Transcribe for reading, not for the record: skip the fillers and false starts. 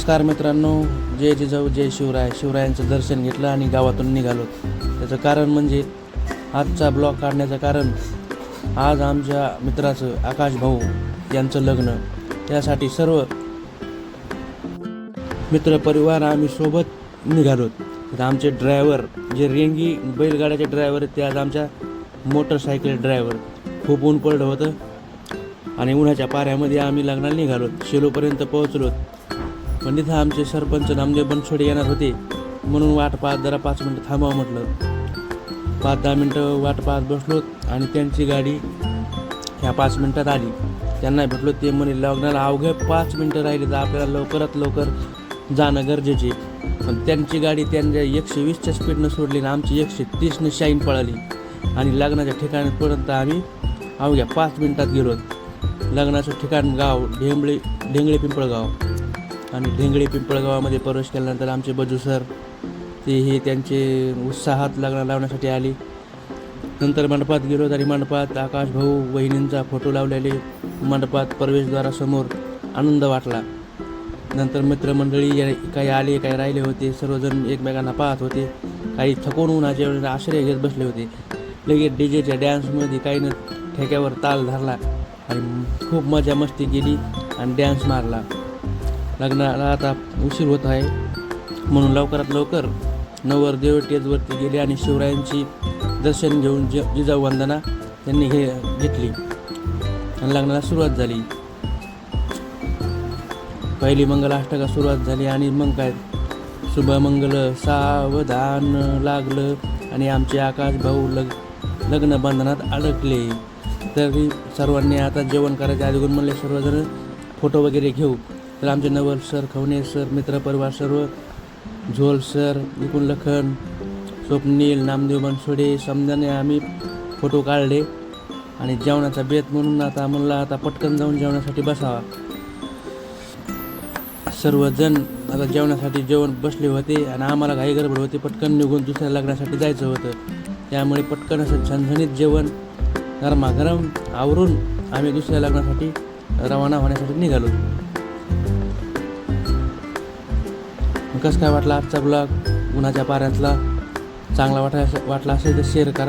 नमस्कार मित्रांनो, जय जिजाऊ जय शिवराय. शिवरायांचं दर्शन घेतलं आणि गावातून निघालो. त्याचं कारण म्हणजे आजचा ब्लॉग काढण्याचं कारण आज आमच्या मित्राचं आकाश भाऊ यांचं लग्न. त्यासाठी सर्व मित्रपरिवार आम्ही सोबत निघालो. तर आमचे ड्रायव्हर जे रेंगी बैलगाड्याचे ड्रायव्हर आहेत ते आज आमच्या मोटरसायकल ड्रायव्हर. खूप ऊन पडलं होतं आणि उन्हाच्या पाऱ्यामध्ये आम्ही लग्नाला निघालो. शेलोपर्यंत पोहोचलो. पण तिथं आमचे सरपंच नामदेव बनसोडे येणार होते म्हणून वाट पाहत जरा 5 मिनटं थांबावं म्हटलं. 5-10 मिनटं वाट पाहत बसलो आणि त्यांची गाडी ह्या 5 मिनटात आली. त्यांना भेटलो. ते म्हणे लग्नाला अवघे 5 मिनटं राहिली तर आपल्याला लवकरात लवकर जाणं गरजेचे. पण त्यांची गाडी त्यांच्या 120च्या स्पीडनं सोडली आणि आमची 130नं शाईन पळाली आणि लग्नाच्या ठिकाणीपर्यंत आम्ही अवघ्या 5 मिनटात गेलो. लग्नाचं ठिकाण गाव ढेंगळे पिंपळगाव. आणि ढेंगळे पिंपळगावामध्ये प्रवेश केल्यानंतर आमचे बजू सर ते त्यांचे उत्साहात लग्न लावण्यासाठी आले. नंतर मंडपात गेलो तरी मंडपात आकाश भाऊ वहिनींचा फोटो लावलेले मंडपात प्रवेशद्वारासमोर आनंद वाटला. नंतर मित्रमंडळी काही आले काही राहिले होते. सर्वजण एकमेकांना पाहत होते. काही थकून उन्हाच्या वेळेस आश्रय घेत बसले होते. लगेच डीजेच्या डॅन्समध्ये काहीनं ठेक्यावर ताल धरला आणि खूप मजा मस्ती केली आणि डॅन्स मारला. लग्नाला आता उशीर होत आहे म्हणून लवकरात लवकर नवरदेव स्टेजवरती गेले आणि शिवरायांची दर्शन घेऊन जिजाऊ वंदना त्यांनी घेतली आणि लग्नाला सुरुवात झाली. पहिली मंगलाष्टका सुरुवात झाली आणि मग काय शुभमंगल सावधान लागलं आणि आमचे आकाश भाऊ लग्न बंधनात अडकले. तरी सर्वांनी आता जेवण करायच्या आधी म्हणले सर्वजण फोटो वगैरे घेऊ. तर आमचे नवल सर, खवणे सर, मित्रपरिवार सर्व, झोल सर, निपुण लखन, स्वप्नील, नामदेव बनसोडे समजाने आम्ही फोटो काढले. आणि जेवणाचा बेत म्हणून आता म्हणला आता पटकन जाऊन जेवणासाठी बसावा. सर्वजण आता जेवणासाठी जेवण बसले होते आणि आम्हाला घाई गडबड होती. पटकन निघून दुसऱ्या लग्नासाठी जायचं होतं. त्यामुळे पटकन असं झणझणीत जेवण गरमागरम आवरून आम्ही दुसऱ्या लग्नासाठी रवाना होण्यासाठी निघालो. कसं काय वाटला आजचा ब्लॉग उन्हाच्या पाऱ्यातला? चांगला वाटला असेल तर शेअर करा.